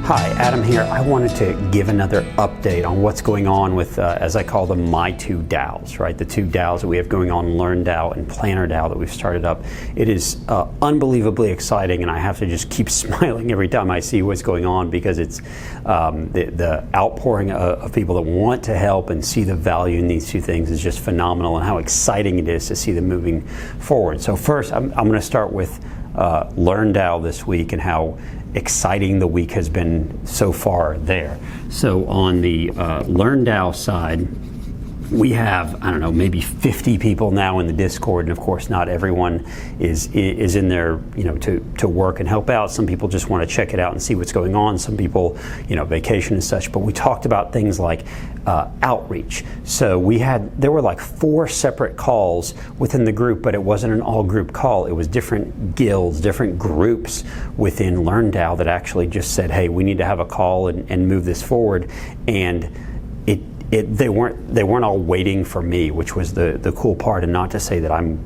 Hi, Adam here. I wanted to give another update on what's going on with, as I call them, my two DAOs, right? The two DAOs that we have going on, LearnDAO and PlannerDAO that we've started up. It is unbelievably exciting, and I have to just keep smiling every time I see what's going on, because it's the outpouring of people that want to help and see the value in these two things is just phenomenal, and how exciting it is to see them moving forward. So first, I'm going to start with LearnDAO this week and how exciting the week has been so far there. So on the LearnDAO side, we have, I don't know, maybe 50 people now in the Discord, and of course not everyone is in there, to work and help out. Some people just want to check it out and see what's going on. Some people, vacation and such. But we talked about things like outreach. So there were like 4 separate calls within the group, but it wasn't an all-group call. It was different guilds, different groups within LearnDAO that actually just said, hey, we need to have a call and move this forward. And they weren't all waiting for me, which was the cool part. And not to say that I'm,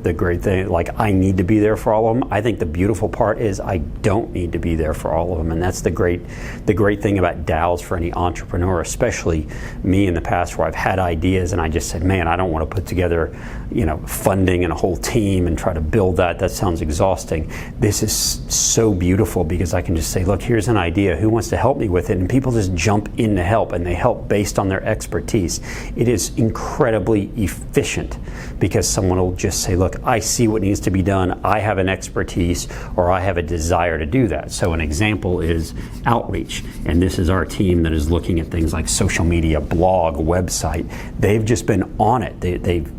the great thing, like I need to be there for all of them. I think the beautiful part is I don't need to be there for all of them. And that's the great thing about DAOs for any entrepreneur, especially me in the past, where I've had ideas and I just said, man, I don't want to put together, funding and a whole team and try to build that. That sounds exhausting. This is so beautiful because I can just say, look, here's an idea. Who wants to help me with it? And people just jump in to help, and they help based on their expertise. It is incredibly efficient because someone will just say, look, I see what needs to be done. I have an expertise, or I have a desire to do that. So an example is outreach. And this is our team that is looking at things like social media, blog, website. They've just been on it.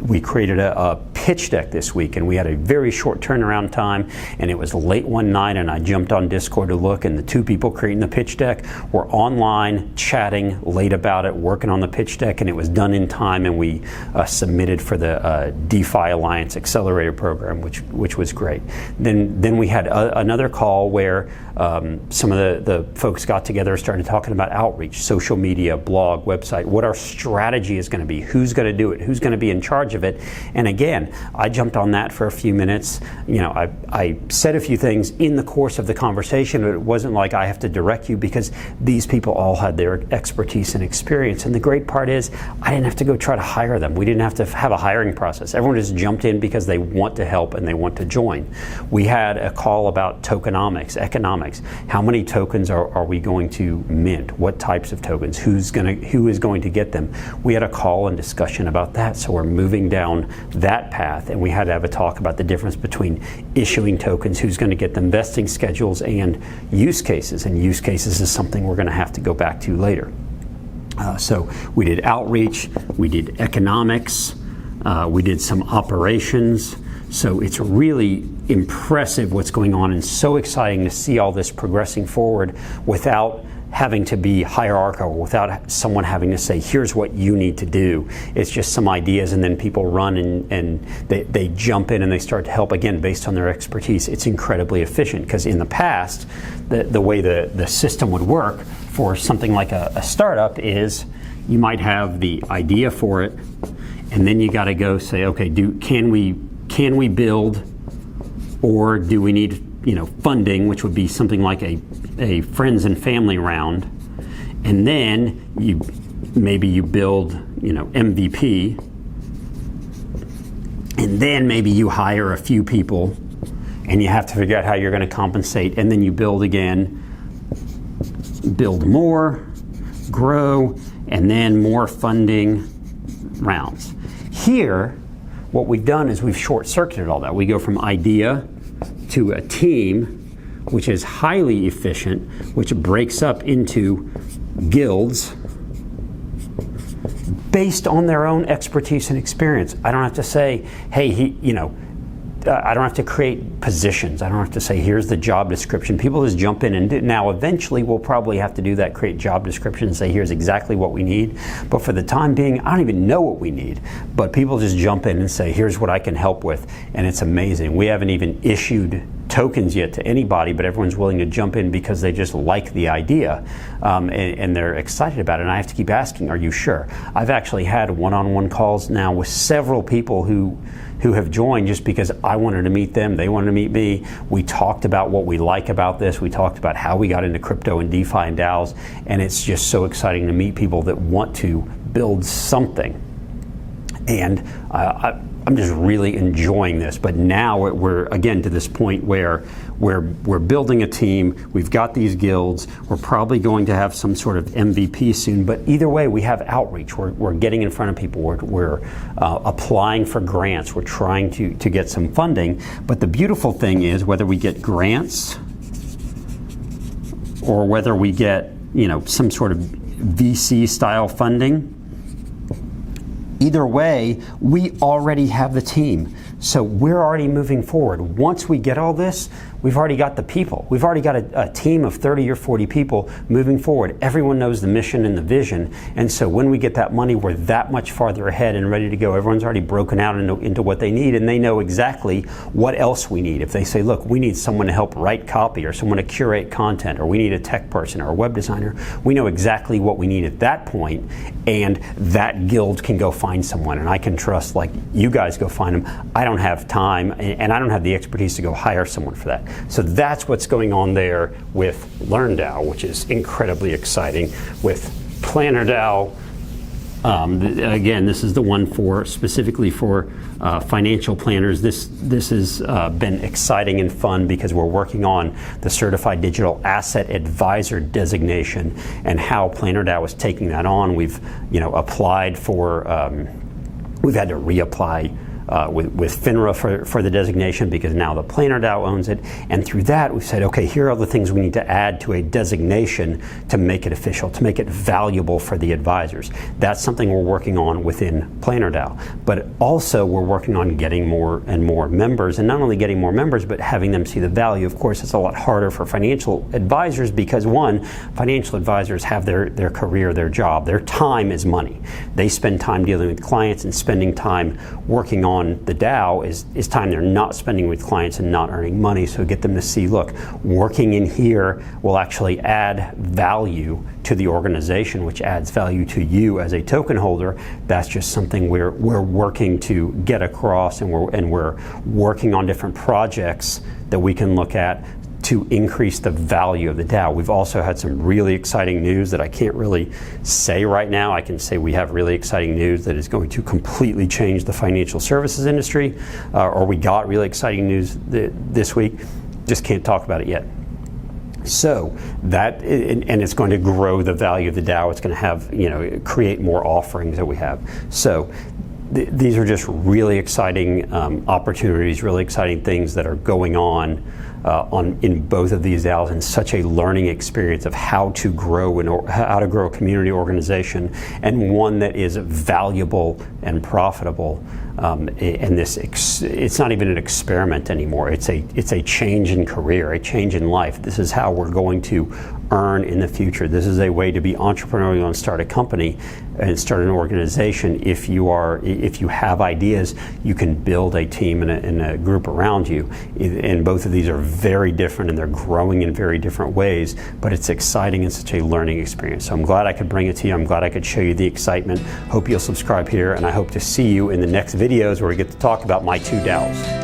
We created a pitch deck this week, and we had a very short turnaround time, and it was late one night, and I jumped on Discord to look, and the 2 people creating the pitch deck were online chatting late about it, working on the pitch deck, and it was done in time, and we submitted for the DeFi Alliance Accelerator Program, which was great. Then we had another call where some of the folks got together and started talking about outreach, social media, blog, website, what our strategy is going to be, who's going to do it, who's going to be in charge of it. And again, I jumped on that for a few minutes. I said a few things in the course of the conversation, but it wasn't like I have to direct you, because these people all had their expertise and experience. And the great part is I didn't have to go try to hire them. We didn't have to have a hiring process. Everyone just jumped in because they want to help and they want to join. We had a call about tokenomics, economics. How many tokens are we going to mint? What types of tokens? Who is going to get them? We had a call and discussion about that. So we're moving down that path, and we had to have a talk about the difference between issuing tokens, who's going to get them, vesting schedules, and use cases. And use cases is something we're going to have to go back to later. So we did outreach, we did economics, we did some operations. So it's really impressive what's going on, and so exciting to see all this progressing forward without having to be hierarchical, without someone having to say, here's what you need to do. It's just some ideas, and then people run and they jump in and they start to help, again, based on their expertise. It's incredibly efficient, because in the past, the way the system would work for something like a startup is you might have the idea for it, and then you got to go say, okay, can we build, or do we need funding, which would be something like a friends and family round, and then maybe you build MVP, and then maybe you hire a few people, and you have to figure out how you're going to compensate, and then you build again, build more, grow, and then more funding rounds. Here, what we've done is we've short-circuited all that. We go from idea to a team, which is highly efficient, which breaks up into guilds based on their own expertise and experience. I don't have to say, hey, I don't have to create positions. I don't have to say, here's the job description. People just jump in and do. Now, eventually, we'll probably have to do that, create job description and say, here's exactly what we need. But for the time being, I don't even know what we need. But people just jump in and say, here's what I can help with. And it's amazing. We haven't even issued tokens yet to anybody, but everyone's willing to jump in because they just like the idea, and they're excited about it. And I have to keep asking, are you sure? I've actually had one-on-one calls now with several people who have joined just because I wanted to meet them, they wanted to meet me. We talked about what we like about this. We talked about how we got into crypto and DeFi and DAOs, and it's just so exciting to meet people that want to build something. And I'm just really enjoying this. But now we're again to this point where we're building a team. We've got these guilds. We're probably going to have some sort of MVP soon. But either way, we have outreach. We're getting in front of people. We're applying for grants. We're trying to get some funding. But the beautiful thing is, whether we get grants or whether we get some sort of VC style funding, either way, we already have the team. So we're already moving forward. Once we get all this, we've already got the people. We've already got a team of 30 or 40 people moving forward. Everyone knows the mission and the vision. And so when we get that money, we're that much farther ahead and ready to go. Everyone's already broken out into what they need, and they know exactly what else we need. If they say, look, we need someone to help write copy, or someone to curate content, or we need a tech person or a web designer, we know exactly what we need at that point, and that guild can go find someone. And I can trust, like, you guys go find them. I don't have time, and I don't have the expertise to go hire someone for that. So that's what's going on there with LearnDAO, which is incredibly exciting. With PlannerDAO, again, this is the one specifically for financial planners. This has been exciting and fun because we're working on the Certified Digital Asset Advisor designation and how PlannerDAO is taking that on. We've applied for, we've had to reapply with FINRA for the designation because now the PlannerDAO owns it. And through that, we've said, okay, here are the things we need to add to a designation to make it official, to make it valuable for the advisors. That's something we're working on within PlannerDAO. But also, we're working on getting more and more members, and not only getting more members, but having them see the value. Of course, it's a lot harder for financial advisors because, one, financial advisors have their career, their job. Their time is money. They spend time dealing with clients, and spending time working on the DAO is time they're not spending with clients and not earning money. So get them to see, look, working in here will actually add value to the organization, which adds value to you as a token holder. That's just something we're working to get across, and we're working on different projects that we can look at to increase the value of the DAO. We've also had some really exciting news that I can't really say right now. I can say we have really exciting news that is going to completely change the financial services industry, or we got really exciting news this week. Just can't talk about it yet. So that, and it's going to grow the value of the DAO. It's going to have, create more offerings that we have. So these are just really exciting opportunities, really exciting things that are going on in both of these DAOs, and such a learning experience of how to grow a community organization, and one that is valuable and profitable. And it's not even an experiment anymore. It's a change in career, a change in life. This is how we're going to earn in the future. This is a way to be entrepreneurial and start a company and start an organization. If you have ideas, you can build a team and a group around you. And both of these are very different, and they're growing in very different ways, but it's exciting and such a learning experience. So I'm glad I could bring it to you. I'm glad I could show you the excitement. Hope you'll subscribe here, and I hope to see you in the next videos where we get to talk about my two DAOs.